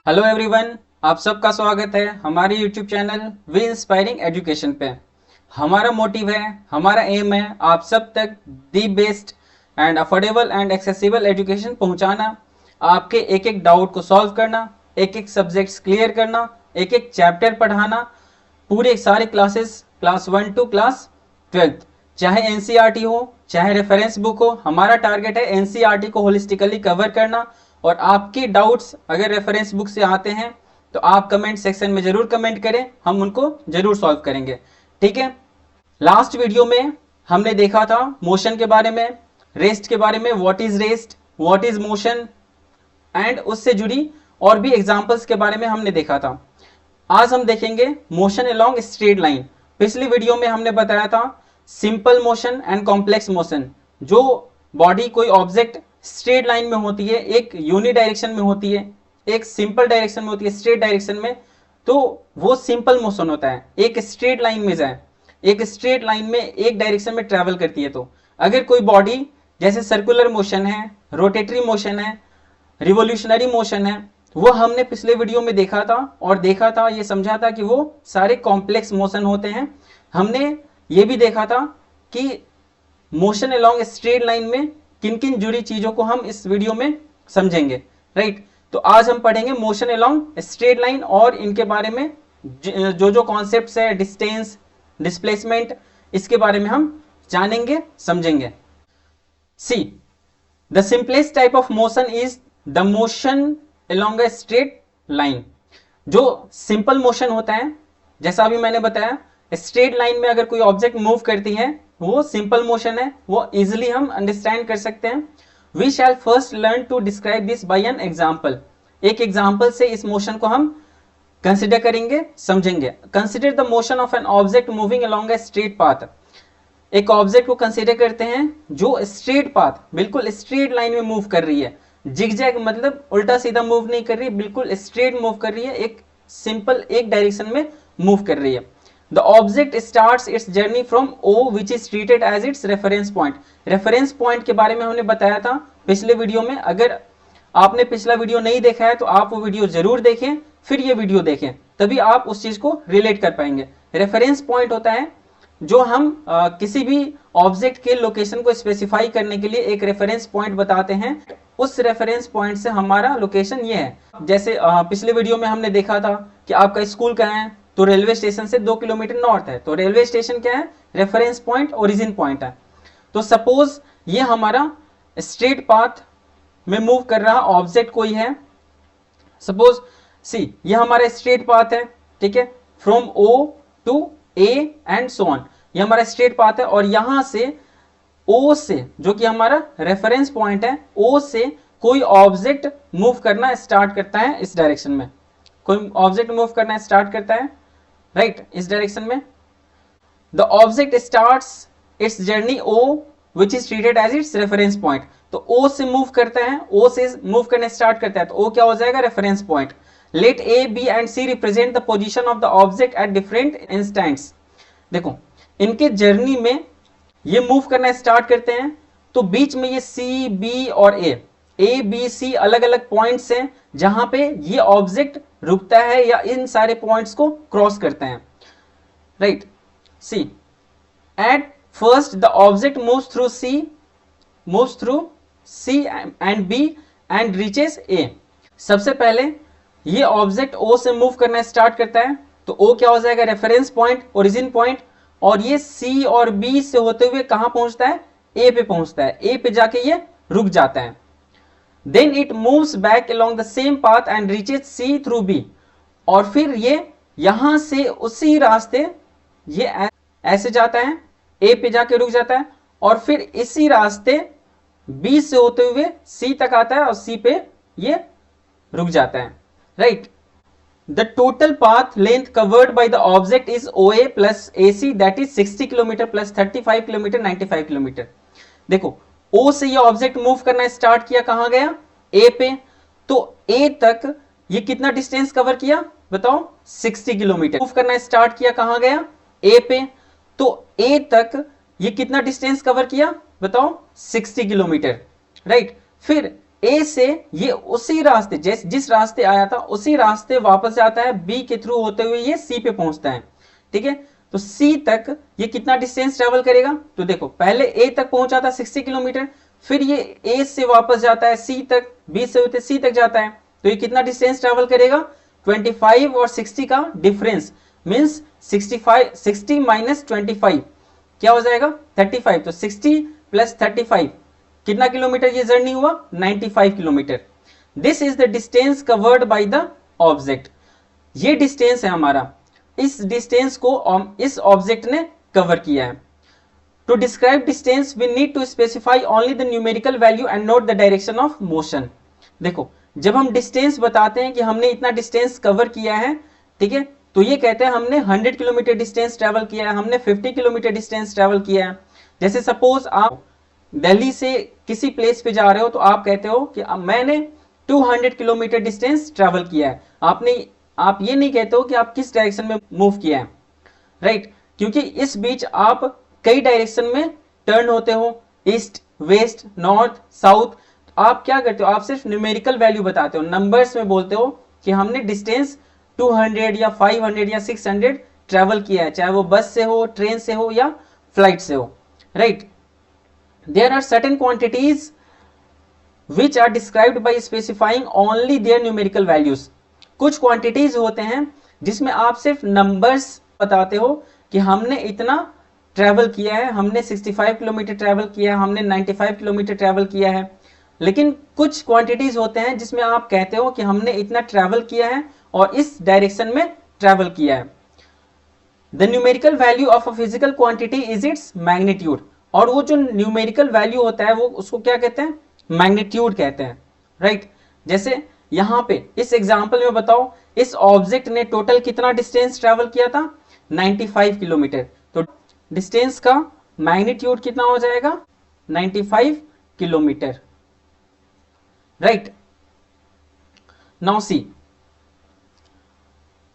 Hello everyone, आप सबका स्वागत है हमारे YouTube channel we inspiring education पे। हमारा मोटिव है, हमारा एम है आप सब तक the best and affordable and accessible education पहुंचाना, आपके एक एक डाउट को सॉल्व करना, एक एक सब्जेक्ट्स क्लियर करना, एक एक चैप्टर पढ़ाना, पूरे सारे classes class 1 to class 12th, चाहे एनसीईआरटी हो चाहे रेफरेंस बुक हो। हमारा टारगेट है एनसीईआरटी को होलिस्टिकली कवर करना। और आपके डाउट्स अगर रेफरेंस बुक से आते हैं तो आप कमेंट सेक्शन में जरूर कमेंट करें, हम उनको जरूर सॉल्व करेंगे। ठीक है, लास्ट वीडियो में हमने देखा था मोशन के बारे में, रेस्ट के बारे में, what is rest, what is motion and उससे जुड़ी और भी एग्जांपल्स के बारे में हमने देखा था। आज हम देखेंगे मोशन अलोंग स्ट्रेट लाइन। पिछली वीडियो में हमने बताया था simple motion and complex motion. जो बॉडी कोई ऑब्जेक्ट स्ट्रेट लाइन में होती है, एक यूनि डायरेक्शन में होती है, एक सिंपल डायरेक्शन में होती है, स्ट्रेट डायरेक्शन में, तो वो सिंपल मोशन होता है। एक स्ट्रेट लाइन में जाए, एक स्ट्रेट लाइन में एक डायरेक्शन में ट्रेवल करती है। तो अगर कोई बॉडी जैसे सर्कुलर मोशन है, रोटेटरी मोशन है, रिवोल्यूशनरी मोशन है, वो हमने पिछले वीडियो में देखा था और देखा था, ये समझा था कि वो सारे कॉम्प्लेक्स मोशन होते हैं। हमने ये भी देखा था कि मोशन अलोंग स्ट्रेट लाइन में किन किन जुड़ी चीजों को हम इस वीडियो में समझेंगे। राइट, तो आज हम पढ़ेंगे मोशन अलोंग स्ट्रेट लाइन और इनके बारे में जो जो कॉन्सेप्ट्स है, डिस्टेंस, डिस्प्लेसमेंट, इसके बारे में हम जानेंगे, समझेंगे। See, the simplest type of motion is the motion along a straight line. जो सिंपल मोशन होता है, जैसा अभी मैंने बताया, स्ट्रेट लाइन में अगर कोई ऑब्जेक्ट मूव करती है वो सिंपल मोशन है, वो इजिली हम अंडरस्टैंड कर सकते हैं। We shall first learn to describe this by an example. एक एग्जाम्पल से इस मोशन को हम कंसिडर करेंगे, समझेंगे। Consider the motion of an object moving along a straight path. एक ऑब्जेक्ट को कंसिडर करते हैं जो स्ट्रेट पाथ, बिल्कुल स्ट्रेट लाइन में मूव कर रही है। जिगजैग मतलब उल्टा सीधा मूव नहीं कर रही, बिल्कुल स्ट्रेट मूव कर रही है, एक सिंपल एक डायरेक्शन में मूव कर रही है। The object starts its journey from O, which is treated as its reference point. Reference point के बारे में हमने बताया था पिछले वीडियो में। अगर आपने पिछला वीडियो नहीं देखा है तो आप वो वीडियो जरूर देखें, फिर ये वीडियो देखें, तभी आप उस चीज को रिलेट कर पाएंगे। रेफरेंस पॉइंट होता है जो हम किसी भी ऑब्जेक्ट के लोकेशन को स्पेसिफाई करने के लिए एक रेफरेंस पॉइंट बताते हैं। उस रेफरेंस पॉइंट से हमारा लोकेशन ये है। जैसे पिछले वीडियो में हमने देखा था कि आपका स्कूल कहाँ है, तो रेलवे स्टेशन से 2 किलोमीटर नॉर्थ है, तो रेलवे स्टेशन क्या है, रेफरेंस पॉइंट, ओरिजिन पॉइंट है। तो सपोज ये हमारा स्ट्रेट पाथ में मूव कर रहा ऑब्जेक्ट कोई है। सपोज सी, ये हमारा स्ट्रेट पाथ है, ठीक है, from O to A and so on. ये हमारा स्ट्रेट पाथ है और यहां से ओ से, जो कि हमारा रेफरेंस पॉइंट है, ओ से कोई ऑब्जेक्ट मूव करना स्टार्ट करता है इस डायरेक्शन में। कोई ऑब्जेक्ट मूव करना स्टार्ट करता है, राइट, इस डायरेक्शन में। The object starts its journey O, which is treated as its reference point. तो ओ से मूव करता है, ओ से मूव करने स्टार्ट करता है, तो ओ क्या हो जाएगा, reference point. Let A B and C represent the position of the object at different instants. देखो, इनके जर्नी में ये मूव करना स्टार्ट करते हैं, तो बीच में ये सी, बी और ए बी सी अलग अलग पॉइंट्स हैं जहां पे ये ऑब्जेक्ट रुकता है या इन सारे पॉइंट्स को क्रॉस करते हैं। Right, see, at first the object moves through C and B and reaches A. सबसे पहले ये ऑब्जेक्ट ओ से मूव करना स्टार्ट करता है, तो ओ क्या हो जाएगा, रेफरेंस पॉइंट, ओरिजिन पॉइंट। और ये सी और बी से होते हुए कहां पहुंचता है, ए पे पहुंचता है। ए पे जाके ये रुक जाता है। Then it moves back along the same path and reaches C through B. और फिर ये यहां से उसी रास्ते ये ऐसे जाता है, A पे जाके रुक जाता है और फिर इसी रास्ते B से होते हुए C तक आता है और C पे ये रुक जाता है। Right, the total path length covered by the object is OA plus AC, that is 60 kilometre plus 35 kilometre 95 kilometre. देखो, ओ से ये ऑब्जेक्ट मूव करना स्टार्ट किया, कहां गया, ए पे, तो ए तक ये कितना डिस्टेंस कवर किया बताओ, 60 किलोमीटर। मूव करना स्टार्ट किया, कहां गया, ए पे, तो ए तक ये कितना डिस्टेंस कवर किया बताओ, 60 किलोमीटर। राइट, फिर ए से ये उसी रास्ते जिस रास्ते आया था उसी रास्ते वापस जाता है, बी के थ्रू होते हुए ये सी पे पहुंचता है। ठीक है, तो सी तक ये कितना डिस्टेंस ट्रेवल करेगा? तो देखो पहले ए तक पहुंचा था 60 किलोमीटर, फिर ये ए से वापस जाता है सी तक, बी से होते सी तक जाता है, तो ये कितना डिस्टेंस ट्रेवल करेगा? 25 और 60 का डिफरेंस मींस 60 माइनस 25 क्या हो जाएगा? 35। तो 60 प्लस 35 कितना किलोमीटर ये जर्नी हुआ? 95 kilometre. This is the distance covered by the object. ये डिस्टेंस है हमारा, इस डिस्टेंस को इस ऑब्जेक्ट ने कवर किया है। To describe distance we need to specify only the numerical value and not the direction of motion. देखो जब हम डिस्टेंस बताते हैं कि हमने इतना डिस्टेंस कवर किया है, ठीक है, तो ये कहते हैं हमने 100 किलोमीटर डिस्टेंस ट्रेवल किया है, हमने 50 किलोमीटर डिस्टेंस ट्रेवल किया है। जैसे सपोज आप दिल्ली से किसी प्लेस पे जा रहे हो तो आप कहते हो कि मैंने 200 किलोमीटर डिस्टेंस ट्रेवल किया है। आप ये नहीं कहते हो कि आप किस डायरेक्शन में मूव किया है, राइट? क्योंकि इस बीच आप कई डायरेक्शन में टर्न होते हो, ईस्ट, वेस्ट, नॉर्थ, साउथ। आप क्या करते हो? आप सिर्फ न्यूमेरिकल वैल्यू बताते हो, नंबर्स में बोलते हो कि हमने डिस्टेंस 200 या 500 या 600 ट्रेवल किया है, चाहे वो बस से हो, ट्रेन से हो या फ्लाइट से हो, right? There are certain quantities which are described by specifying only their numerical values. कुछ क्वांटिटीज होते हैं जिसमें आप सिर्फ नंबर्स बताते हो कि हमने इतना ट्रैवल किया है, हमने 65 किलोमीटर ट्रैवल किया है, हमने 95 किलोमीटर ट्रैवल किया है। लेकिन कुछ क्वांटिटीज होते हैं जिसमें आप कहते हो कि हमने इतना ट्रैवल किया है और इस डायरेक्शन में ट्रैवल किया है। The numerical value of a physical quantity is its magnitude. और वो जो न्यूमेरिकल वैल्यू होता है वो उसको क्या कहते हैं? मैग्नीट्यूड कहते हैं, राइट? जैसे यहां पे इस एग्जांपल में बताओ, इस ऑब्जेक्ट ने टोटल कितना डिस्टेंस ट्रैवल किया था? 95 किलोमीटर। तो डिस्टेंस का मैग्नीट्यूड कितना हो जाएगा? 95 kilometre, right? Now see,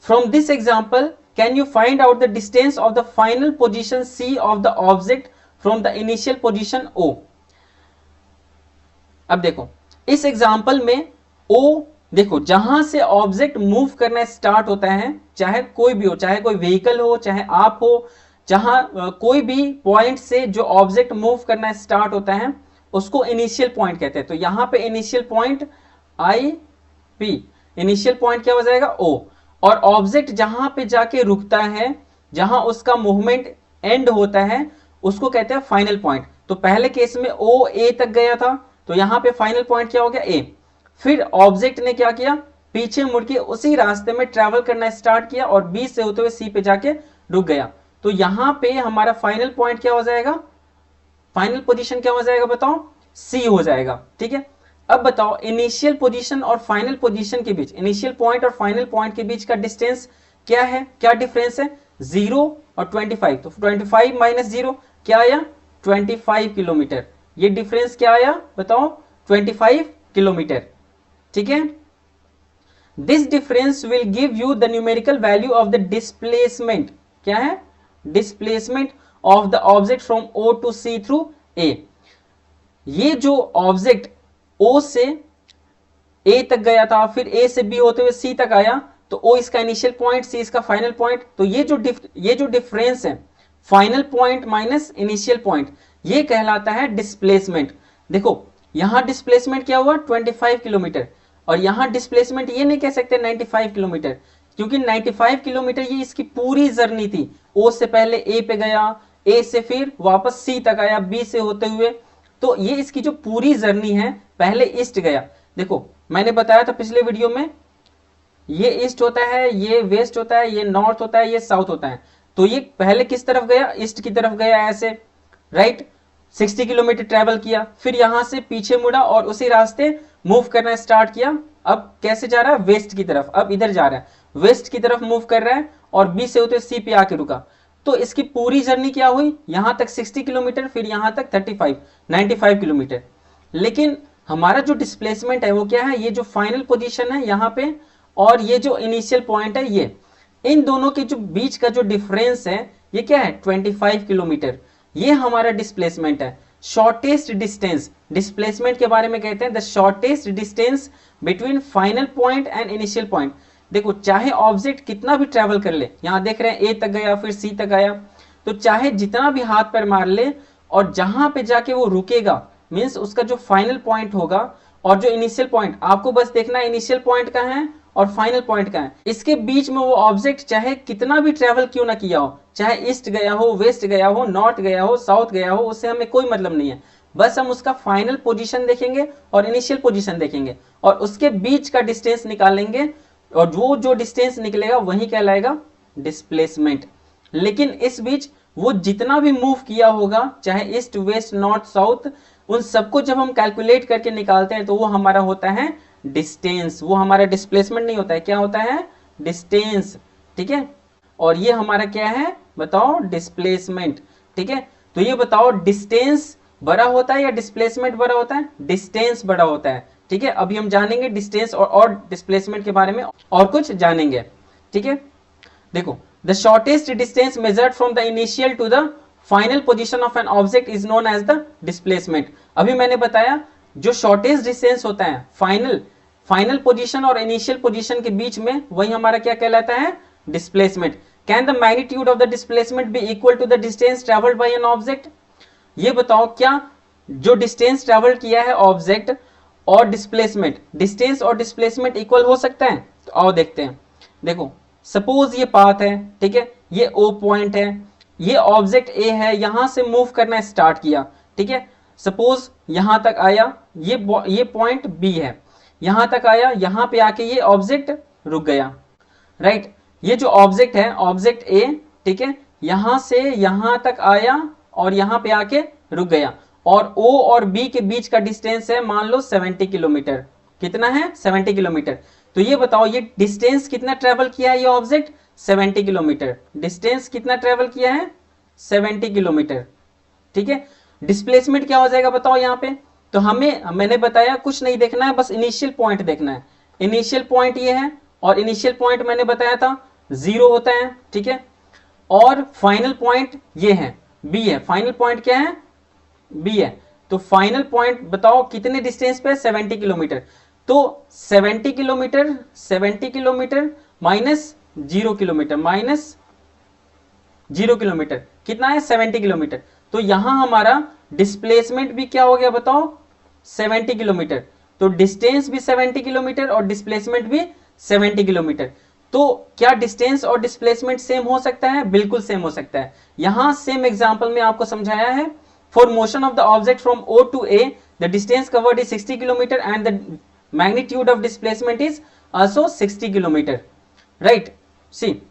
from this example can you find out the distance of the final position C of the object from the initial position O। अब देखो इस एग्जांपल में O, देखो जहां से ऑब्जेक्ट मूव करना स्टार्ट होता है, चाहे कोई भी हो, चाहे कोई व्हीकल हो, चाहे आप हो, जहां कोई भी पॉइंट से जो ऑब्जेक्ट मूव करना स्टार्ट होता है उसको इनिशियल पॉइंट कहते हैं। तो यहां पे initial point IP, initial point क्या हो जाएगा? O। और ऑब्जेक्ट जहां पे जाके रुकता है, जहां उसका मूवमेंट एंड होता है, उसको कहते हैं फाइनल पॉइंट। तो पहले केस में O A तक गया था, तो यहां पे फाइनल पॉइंट क्या हो गया? A। फिर ऑब्जेक्ट ने क्या किया? पीछे मुड़ के उसी रास्ते में ट्रैवल करना स्टार्ट किया और B से होते हुए C पे जाके रुक गया। तो यहां पे हमारा फाइनल पॉइंट क्या हो जाएगा? फाइनल पोजीशन क्या हो जाएगा बताओ? C हो जाएगा, ठीक है? अब बताओ इनिशियल पोजीशन और फाइनल पोजीशन के बीच, इनिशियल पॉइंट और फाइनल पॉइंट के बीच का डिस्टेंस क्या है? क्या डिफरेंस है? 0 और 25। तो 25 माइनस 0 क्या आया? 25 किलोमीटर। ये डिफरेंस क्या आया बताओ? 25 किलोमीटर, ठीक है? This difference will give you the numerical value of the displacement. क्या है? Displacement of the object from O to C through A। ये जो ऑब्जेक्ट O से A तक गया था, फिर A से B होते हुए C तक आया, तो O इसका इनिशियल पॉइंट, C इसका फाइनल पॉइंट। तो ये जो डिफरेंस है, final point minus initial point, ये कहलाता है डिस्प्लेसमेंट। देखो यहां डिस्प्लेसमेंट क्या हुआ? 25 किलोमीटर। और यहां डिस्प्लेसमेंट ये नहीं कह सकते 95 किलोमीटर, क्योंकि 95 किलोमीटर ये इसकी पूरी जर्नी थी। O से पहले A पे गया, A से फिर वापस C तक आया, B से होते हुए। तो ये इसकी जो पूरी जर्नी है, पहले ईस्ट गया। देखो मैंने बताया था पिछले वीडियो में, ये ईस्ट होता है, ये वेस्ट होता है, ये नॉर्थ होता है, ये साउथ होता है। तो ये पहले किस तरफ गया? ईस्ट की तरफ गया ऐसे, राइट? 60 किलोमीटर ट्रेवल किया, फिर यहां से पीछे मुड़ा और उसी रास्ते मूव करना स्टार्ट किया। अब कैसे जा रहा है? वेस्ट की तरफ। अब इधर जा रहा है, वेस्ट की तरफ मूव कर रहा है और बी से होते सी पे आके रुका। तो इसकी पूरी जर्नी क्या हुई? यहां तक 60 किलोमीटर, फिर यहां तक 95 किलोमीटर। लेकिन हमारा जो डिस्प्लेसमेंट है वो क्या है? ये जो फाइनल पोजीशन है यहाँ पे और ये जो इनिशियल पॉइंट है, ये इन दोनों के जो बीच का जो डिफरेंस है ये क्या है? 25 किलोमीटर। ये हमारा डिस्प्लेसमेंट है। शॉर्टेस्ट डिस्टेंस, डिस्प्लेसमेंट के बारे में कहते हैं the shortest distance between final point and initial point. देखो चाहे ऑब्जेक्ट कितना भी ट्रेवल कर ले, यहां देख रहे हैं ए तक गया फिर सी तक आया, तो चाहे जितना भी हाथ पैर मार ले और जहां पे जाके वो रुकेगा मीन्स उसका जो फाइनल पॉइंट होगा और जो इनिशियल पॉइंट, आपको बस देखना है इनिशियल पॉइंट कहाँ है और फाइनल पॉइंट कहाँ है, इसके बीच में वो ऑब्जेक्ट चाहे कितना भी ट्रेवल क्यों ना किया हो, चाहे ईस्ट गया हो, वेस्ट गया हो, नॉर्थ गया हो, साउथ गया हो, उससे हमें कोई मतलब नहीं है। बस हम उसका फाइनल पोजीशन देखेंगे और इनिशियल पोजीशन देखेंगे और उसके बीच का डिस्टेंस निकालेंगे और वो जो डिस्टेंस निकलेगा वही कहलाएगा डिस्प्लेसमेंट। लेकिन इस बीच वो जितना भी मूव किया होगा चाहे ईस्ट वेस्ट नॉर्थ साउथ, उन सबको जब हम कैलकुलेट करके निकालते हैं तो वो हमारा होता है डिस्टेंस, वो हमारा डिस्प्लेसमेंट नहीं होता है, क्या होता है डिस्टेंस। ठीक है, और ये हमारा क्या है बताओ डिस्प्लेसमेंट। ठीक है, तो ये बताओ डिस्टेंस बड़ा होता है या डिस्प्लेसमेंट बड़ा होता है? डिस्टेंस बड़ा होता है। ठीक है, अभी हम जानेंगे डिस्टेंस और डिस्प्लेसमेंट के बारे में और कुछ जानेंगे। ठीक है, देखो the shortest distance measured from the initial to the final position of an object is known as the displacement. अभी मैंने बताया जो शॉर्टेस्ट डिस्टेंस होता है फाइनल पोजीशन और इनिशियल पोजीशन के बीच में, वही हमारा क्या कहलाता है displacement. Can the magnitude of the displacement be equal to the distance travelled by an object? ये बताओ क्या जो डिस्टेंस ट्रेवल किया है ऑब्जेक्ट और डिस्प्लेसमेंट, डिस्टेंस और डिस्प्लेसमेंट इक्वल हो सकता है? तो आओ देखते हैं। देखो सपोज ये पाथ है, ठीक है, ये ओ पॉइंट है, ये ऑब्जेक्ट ए है, यहां से मूव करना स्टार्ट किया। ठीक है, सपोज यहां तक आया, ये पॉइंट बी है, यहां तक आया, यहां पे आके ये ऑब्जेक्ट रुक गया। राइट, ये जो ऑब्जेक्ट है ऑब्जेक्ट ए, ठीक है, यहां से यहां तक आया और यहां पे आके रुक गया और ओ और बी के बीच का डिस्टेंस है मान लो 70 किलोमीटर। कितना है? 70 किलोमीटर। तो ये बताओ ये डिस्टेंस कितना ट्रेवल किया है ये ऑब्जेक्ट? 70 किलोमीटर। डिस्टेंस कितना ट्रेवल किया है? 70 किलोमीटर। ठीक है, डिस्प्लेसमेंट क्या हो जाएगा बताओ यहाँ पे? तो मैंने बताया कुछ नहीं देखना है, बस इनिशियल पॉइंट देखना है। इनिशियल पॉइंट ये है और इनिशियल पॉइंट मैंने बताया था 0 होता है। ठीक है, और फाइनल पॉइंट ये है बी है। फाइनल पॉइंट क्या है? बी है। तो फाइनल पॉइंट बताओ कितने डिस्टेंस पे? 70 किलोमीटर। तो 70 kilometre minus 0 kilometre, minus 0 kilometre कितना है? 70 किलोमीटर। तो यहां हमारा डिस्प्लेसमेंट भी क्या हो गया बताओ? 70 किलोमीटर। तो डिस्टेंस भी 70 किलोमीटर और डिस्प्लेसमेंट भी 70 किलोमीटर। तो क्या डिस्टेंस और डिस्प्लेसमेंट सेम हो सकता है? बिल्कुल सेम हो सकता है। यहां सेम एग्जांपल में आपको समझाया है। For motion of the object from O to A the distance covered is 60 kilometre and the magnitude of displacement is also 60 kilometre. Right, see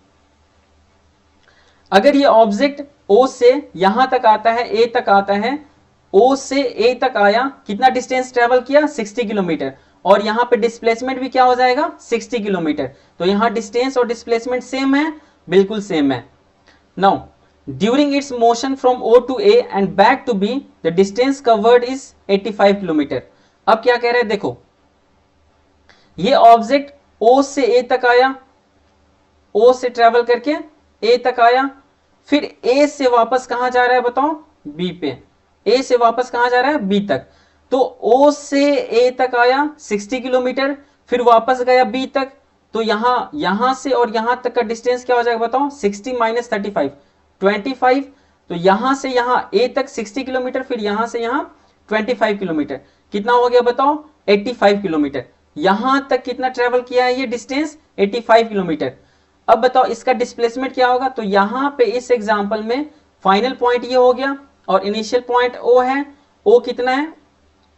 अगर ये ऑब्जेक्ट ओ से यहां तक आता है, ए तक आता है, ओ से ए तक आया, कितना डिस्टेंस ट्रेवल किया? 60 किलोमीटर। और यहां पे डिस्प्लेसमेंट भी क्या हो जाएगा? 60 किलोमीटर। तो यहां डिस्टेंस और डिस्प्लेसमेंट सेम है? बिल्कुल सेम है। Now during its motion from O to A and back to B the distance covered is 85 kilometre. अब क्या कह रहे हैं देखो, ये ऑब्जेक्ट ओ से ए तक आया, ओ से ट्रेवल करके ए तक आया, फिर ए से वापस कहां जा रहा है बताओ? बी पे। ए से वापस कहां जा रहा है? बी तक। तो ओ से ए तक आया 60 किलोमीटर, फिर वापस गया बी तक। तो यहां से और यहां तक का डिस्टेंस क्या हो जाएगा बताओ? 60 माइनस 35 25। तो यहां से यहां ए तक 60 किलोमीटर, फिर यहां से यहां 25 किलोमीटर। कितना हो गया बताओ? 85 किलोमीटर। यहां तक कितना ट्रेवल किया है ये डिस्टेंस? 85 किलोमीटर। अब बताओ इसका डिस्प्लेसमेंट क्या होगा? तो यहां पे इस एग्जांपल में फाइनल पॉइंट ये हो गया और इनिशियल पॉइंट ओ है। ओ कितना है?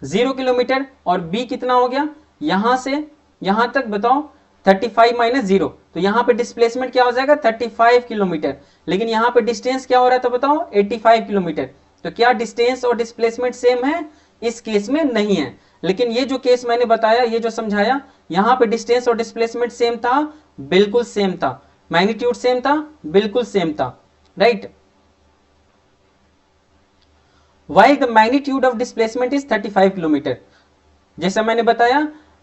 0 किलोमीटर और बी कितना हो गया? यहां से यहां तक बताओ 35 माइनस 0। तो यहां पे डिस्प्लेसमेंट क्या हो जाएगा? 35 किलोमीटर। लेकिन यहां पे डिस्टेंस क्या हो रहा था बताओ? 85 किलोमीटर। तो क्या डिस्टेंस और डिस्प्लेसमेंट सेम है? इस केस में नहीं है। लेकिन ये जो केस मैंने बताया, ये जो समझाया, यहां पे डिस्टेंस और डिस्प्लेसमेंट सेम था? बिल्कुल सेम था। मैग्नीट्यूड सेम था? बिल्कुल सेम था। Right, while the magnitude of displacement is 35 kilometre. जैसा मैंने बताया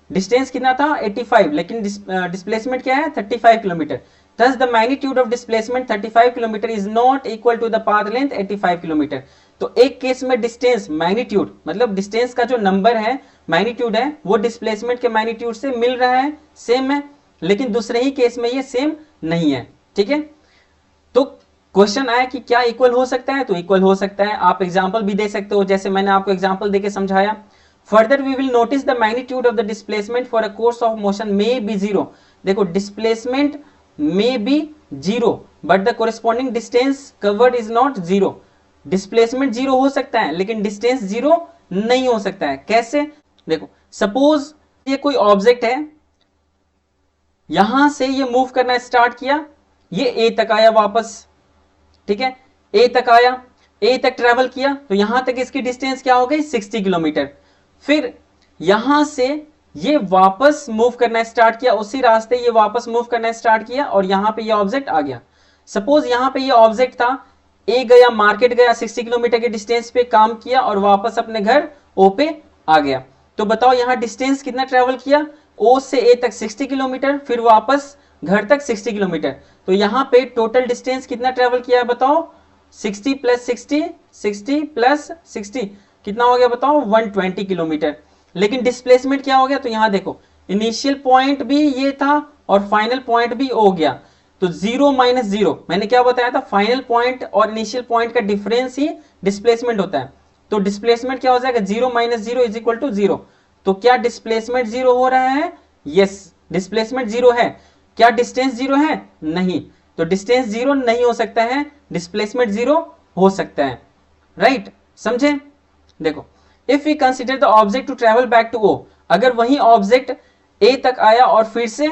डिस्टेंस कितना था? 85, लेकिन डिस्प्लेसमेंट क्या है? 35 kilometre. Thus the magnitude of displacement 35 kilometre is not equal to the path length 85 kilometre. तो एक केस में डिस्टेंस मैग्नीट्यूड मतलब डिस्टेंस का जो नंबर है मैग्नीट्यूड है वो डिस्प्लेसमेंट के मैग्नीट्यूड से मिल रहा है, सेम है, लेकिन दूसरे ही केस में ये सेम नहीं है। ठीक है, तो क्वेश्चन आया कि क्या इक्वल हो सकता है, तो इक्वल हो सकता है। आप एग्जांपल भी दे सकते हो, जैसे मैंने आपको एग्जांपल देके समझाया। Further we will notice the magnitude of the displacement for a course of motion may be zero. देखो displacement may be zero but the corresponding distance covered is not zero. Displacement zero हो सकता है लेकिन distance zero नहीं हो सकता है। कैसे? देखो सपोज ये कोई ऑब्जेक्ट है, यहां से ये मूव करना स्टार्ट किया, ये ए तक आया वापस, ठीक है, ए तक आया, ए तक ट्रेवल किया, तो यहां तक इसकी डिस्टेंस क्या हो गई 60 किलोमीटर। फिर यहां से ये वापस मूव करना स्टार्ट किया, उसी रास्ते ये वापस मूव करना स्टार्ट किया और यहां पे ये ऑब्जेक्ट आ गया। सपोज यहां पे ये ऑब्जेक्ट था, ए गया, मार्केट गया, 60 किलोमीटर के डिस्टेंस पे काम किया और वापस अपने घर ओ पे आ गया। तो बताओ यहां डिस्टेंस कितना ट्रेवल किया, ओ से ए तक 60 किलोमीटर, फिर वापस घर तक 60 किलोमीटर। तो यहां पे टोटल डिस्टेंस कितना ट्रेवल किया है बताओ, 60 प्लस 60, 60 प्लस 60 कितना हो गया बताओ, 120 किलोमीटर। लेकिन डिस्प्लेसमेंट क्या हो गया, तो यहां देखो इनिशियल पॉइंट भी ये था और फाइनल पॉइंट भी हो गया, तो जीरो माइनस जीरो, मैंने क्या बताया था, फाइनल पॉइंट और इनिशियल पॉइंट का डिफरेंस ही डिस्प्लेसमेंट होता है। तो डिस्प्लेसमेंट क्या हो जाएगा, zero minus zero is equal to zero. तो क्या डिस्प्लेसमेंट जीरो हो रहा है, यस डिस्प्लेसमेंट जीरो है। क्या डिस्टेंस जीरो है, नहीं, तो डिस्टेंस जीरो नहीं हो सकता है, डिस्प्लेसमेंट जीरो हो सकता है, राइट, समझे। देखो if we consider the object to travel back to O, अगर वही ऑब्जेक्ट ए तक आया और फिर से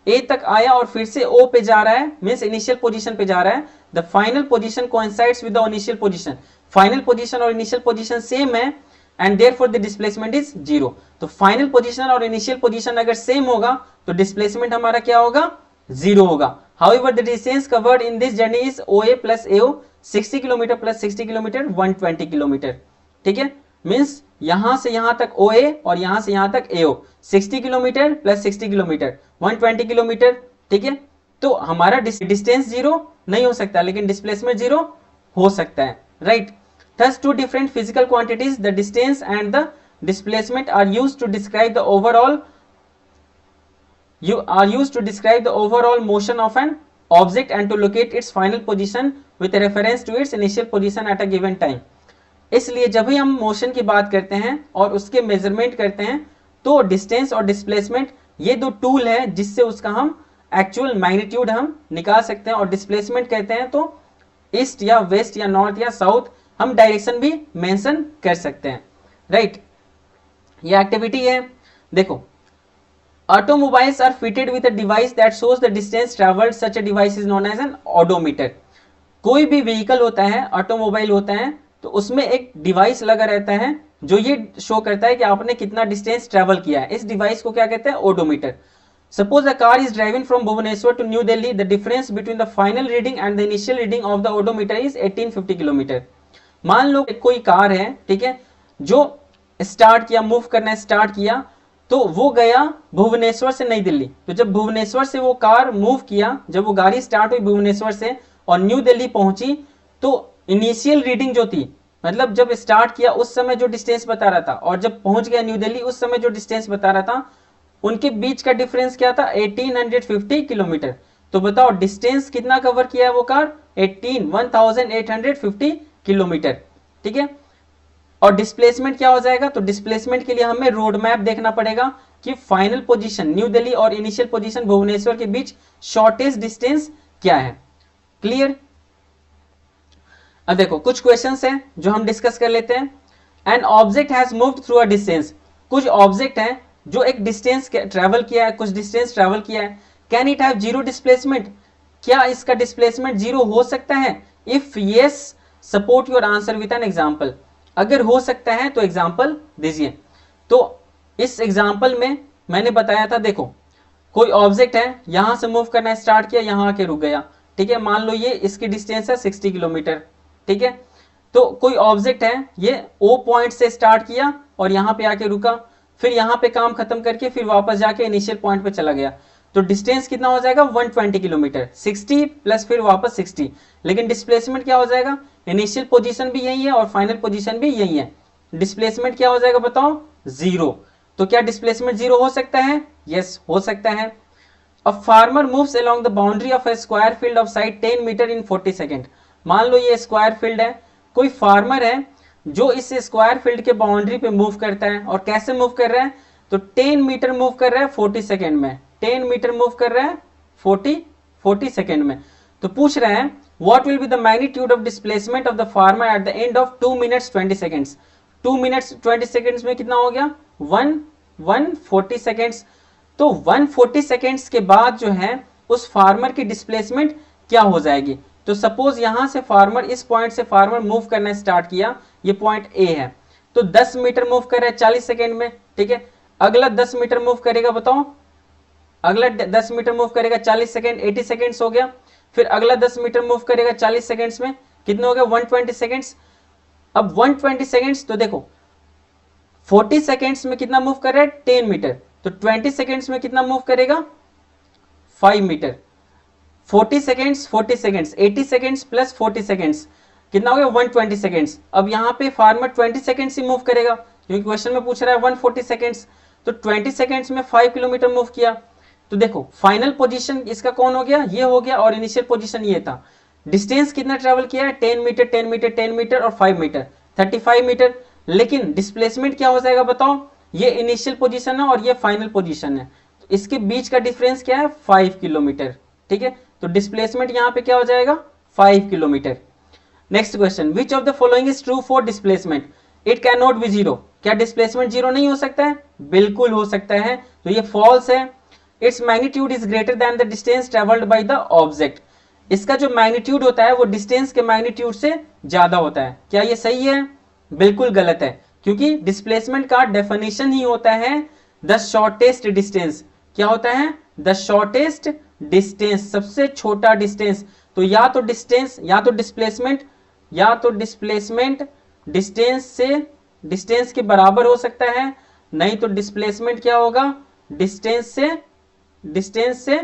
ए तक आया और फिर से ओ पे जा रहा है, मींस इनिशियल पोजीशन पे जा रहा है, the final position coincides with the initial position, final position और इनिशियल पोजीशन सेम है and therefore the displacement is zero. तो फाइनल पोजीशन और इनिशियल पोजीशन अगर सेम होगा तो डिस्प्लेसमेंट हमारा क्या होगा, जीरो होगा। However, the distance covered in this journey is OA plus AO, 60 kilometre plus 60 kilometre 120 kilometre. ठीक है, मींस यहां से यहां तक OA और यहां से यहां तक AO 60 kilometre plus 60 kilometre 120 kilometre. ठीक है, तो हमारा डिस्टेंस जीरो नहीं हो सकता लेकिन डिस्प्लेसमेंट जीरो हो सकता है, right. Thus two different physical quantities, the distance and the displacement are used to describe the overall motion of an object and to locate its final position with reference to its initial position at a given time। इसलिए जब भी हम motion की बात करते हैं और उसके मेजरमेंट करते हैं तो डिस्टेंस और डिस्प्लेसमेंट ये दो टूल है जिससे उसका हम एक्चुअल मैग्नीट्यूड हम निकाल सकते हैं। और डिस्प्लेसमेंट कहते हैं तो ईस्ट या वेस्ट या नॉर्थ या साउथ हम डायरेक्शन भी मेंशन कर सकते हैं, राइट। ये एक्टिविटी है। देखो automobiles are fitted with a device that shows the distance travelled, such a device is known as an odometer. कोई भी व्हीकल होता है, ऑटोमोबाइल होता है, तो उसमें एक डिवाइस लगा रहता है जो ये शो करता है कि आपने कितना डिस्टेंस ट्रैवल किया है। इस डिवाइस को क्या कहते हैं, odometer. Suppose a car is driving from Bhubaneswar to New Delhi. The difference between the final reading and the initial reading of the odometer is 1850 kilometre. मान लो कोई कार है, ठीक है, जो स्टार्ट किया, मूव करना स्टार्ट किया, तो वो गया भुवनेश्वर से नई दिल्ली। तो जब भुवनेश्वर से वो कार मूव किया, जब वो गाड़ी स्टार्ट हुई भुवनेश्वर से और न्यू दिल्ली पहुंची, तो इनिशियल रीडिंग जो थी, मतलब जब स्टार्ट किया उस समय जो डिस्टेंस बता रहा था और जब पहुंच गया न्यू दिल्ली उस समय जो डिस्टेंस बता रहा था, उनके बीच का डिफरेंस क्या था, 1850 किलोमीटर। तो बताओ डिस्टेंस कितना कवर किया है वो कार, 1850 किलोमीटर। ठीक है, और डिस्प्लेसमेंट क्या हो जाएगा, तो डिस्प्लेसमेंट के लिए हमें रोड मैप देखना पड़ेगा कि फाइनल पोजीशन न्यू दिल्ली और इनिशियल पोजीशन भुवनेश्वर के बीच शॉर्टेस्ट डिस्टेंस क्या है। क्लियर। अब देखो कुछ क्वेश्चंस हैं जो हम डिस्कस कर लेते हैं। An object has moved through a distance, कुछ ऑब्जेक्ट है जो एक डिस्टेंस ट्रेवल किया है, कुछ डिस्टेंस ट्रेवल किया है। Can it have zero displacement, क्या इसका डिस्प्लेसमेंट जीरो हो सकता है। If yes support your answer with an example, अगर हो सकता है तो एग्जांपल दीजिए। तो इस एग्जांपल में मैंने बताया था, देखो कोई ऑब्जेक्ट है, यहां से मूव करना स्टार्ट किया, यहां आके रुक गया। ठीक है, मान लो ये इसकी डिस्टेंस है 60 किलोमीटर। ठीक है, तो कोई ऑब्जेक्ट है, ये ओ पॉइंट से स्टार्ट किया और यहां पे आके रुका, फिर यहां पे काम खत्म करके फिर वापस जाके इनिशियल पॉइंट पे चला गया। तो डिस्टेंस कितना हो जाएगा, 120 किलोमीटर, 60 प्लस फिर वापस 60। लेकिन डिस्प्लेसमेंट क्या हो जाएगा, इनिशियल पोजीशन भी यही है और फाइनल पोजीशन भी यही है। डिस्प्लेसमेंट क्या हो जाएगा बताओ, जीरो। तो क्या डिस्प्लेसमेंट जीरो हो सकता है? यस, हो सकता है। A farmer moves along the boundary of a square field of side 10 metre in 40 second. मान लो ये स्क्वायर फील्ड है, कोई फार्मर है जो इस स्क्वायर फील्ड के बाउंड्री पे मूव करता है, और कैसे मूव कर रहा है, तो 10 मीटर मूव कर रहा है 40 सेकेंड में। 10 मीटर मूव कर रहा है 40 सेकेंड में। तो पूछ रहे हैं what will be the magnitude of displacement of the farmer at the end of 2 minutes 20 seconds. 2 minutes 20 seconds में कितना हो गया, 140 सेकेंड्स। तो 140 सेकेंड्स के बाद जो है उस फार्मर की डिस्प्लेसमेंट क्या हो जाएगी। तो सपोज यहां से फार्मर, इस पॉइंट से फार्मर मूव करना स्टार्ट किया, ये पॉइंट ए है, तो 10 मीटर मूव कर रहा है 40 सेकेंड में, ठीक है। अगला 10 मीटर मूव करेगा, बताओ, अगला 10 मीटर मूव करेगा 40 सेकेंड, 80 सेकेंड्स हो गया। फिर अगला 10 मीटर मूव करेगा 40 सेकेंड्स में, कितने हो गए, 120 सेकेंड्स। अब 120 सेकेंड्स, तो देखो 40 सेकेंड्स में कितना मूव कर रहा है, 10 मीटर, तो 20 सेकेंड्स में कितना मूव करेगा, 5 metre. 40 seconds 80 seconds plus 40 seconds कितना हो गया, 120 सेकेंड्स। अब यहाँ पे फार्मर 20 सेकेंड्स ही मूव करेगा, क्योंकि क्वेश्चन में पूछ रहा है 140 सेकेंड्स, तो 20 सेकेंड्स में 5 किलोमीटर मूव किया। तो देखो फाइनल पोजीशन इसका कौन हो गया, ये हो गया, और इनिशियल पोजीशन ये था। डिस्टेंस कितना ट्रेवल किया है, 10 मीटर 10 मीटर 10 मीटर और 5 मीटर, 35 मीटर। लेकिन डिस्प्लेसमेंट क्या हो जाएगा बताओ, ये इनिशियल पोजीशन है और ये फाइनल पोजीशन है, तो इसके बीच का डिफरेंस क्या है, 5 किलोमीटर, ठीक है। तो डिस्प्लेसमेंट यहाँ पे क्या हो जाएगा, 5 kilometre. Next question, which of the following is true for displacement, it can not be zero. क्या डिस्प्लेसमेंट जीरो नहीं हो सकता है, बिल्कुल हो सकता है, तो ये फॉल्स है। Its magnitude is greater than the distance travelled by the object. इसका जो मैग्नीट्यूड होता है वो डिस्टेंस के मैग्नीट्यूड से ज्यादा होता है। क्या ये सही है, बिल्कुल गलत है, क्योंकि डिस्प्लेसमेंट का डेफिनेशन ही होता है द शॉर्टेस्ट डिस्टेंस। क्या होता है, द शॉर्टेस्ट डिस्टेंस, सबसे छोटा डिस्टेंस। तो या तो डिस्टेंस, या तो डिस्प्लेसमेंट डिस्टेंस के बराबर हो सकता है, नहीं तो डिस्प्लेसमेंट क्या होगा, डिस्टेंस से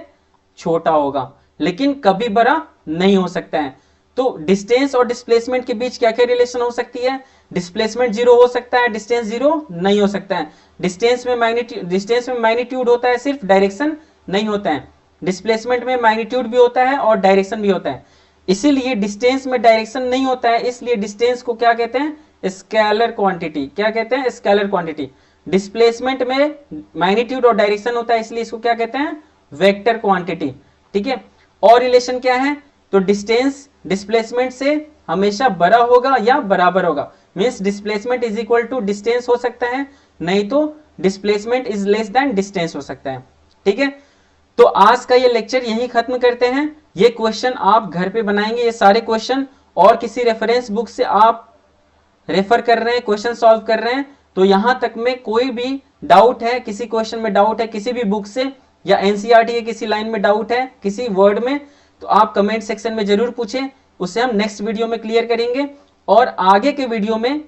छोटा होगा, लेकिन कभी बड़ा नहीं हो सकता है। तो डिस्टेंस और डिस्प्लेसमेंट के बीच क्या क्या रिलेशन हो सकती है, डिस्प्लेसमेंट जीरो हो सकता है, डिस्टेंस जीरो नहीं हो सकता है। डिस्टेंस में मैग्नीट्यूड होता है, सिर्फ डायरेक्शन नहीं होता है। डिस्प्लेसमेंट में मैग्नीट्यूड भी होता है और डायरेक्शन भी होता है, इसीलिए डिस्टेंस में डायरेक्शन नहीं होता है, इसलिए डिस्टेंस को क्या कहते हैं, स्केलर क्वांटिटी। क्या कहते हैं, स्केलर क्वांटिटी। डिस्प्लेसमेंट में मैग्नीट्यूड और डायरेक्शन होता है, इसलिए इसको क्या कहते हैं, वेक्टर क्वांटिटी, ठीक है। और रिलेशन क्या है, तो डिस्टेंस डिस्प्लेसमेंट से हमेशा बड़ा होगा या बराबर होगा, means displacement is equal to distance हो सकता है, नहीं तो displacement is less than distance हो सकता है, ठीक है। तो आज का ये लेक्चर यहीं खत्म करते हैं। ये क्वेश्चन आप घर पे बनाएंगे, ये सारे क्वेश्चन, और किसी रेफरेंस बुक से आप रेफर कर रहे हैं, क्वेश्चन सॉल्व कर रहे हैं, तो यहां तक में कोई भी डाउट है, किसी क्वेश्चन में डाउट है किसी भी बुक से, या एनसीईआरटी के किसी लाइन में डाउट है किसी वर्ड में, तो आप कमेंट सेक्शन में जरूर पूछें, उसे हम नेक्स्ट वीडियो में क्लियर करेंगे। और आगे के वीडियो में,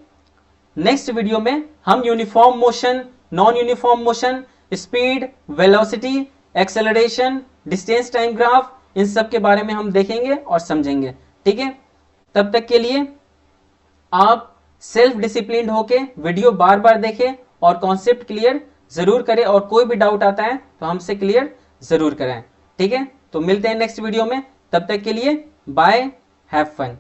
नेक्स्ट वीडियो में हम uniform motion, non uniform motion, speed, velocity, acceleration, distance time graph, इन सब के बारे में हम देखेंगे और समझेंगे, ठीक है। तब तक के लिए आप सेल्फ डिसिप्लिन होके वीडियो बार बार देखें और कॉन्सेप्ट क्लियर जरूर करें, और कोई भी डाउट आता है तो हमसे क्लियर जरूर कराएं, ठीक है। तो मिलते हैं नेक्स्ट वीडियो में, तब तक के लिए बाय, हैव फन।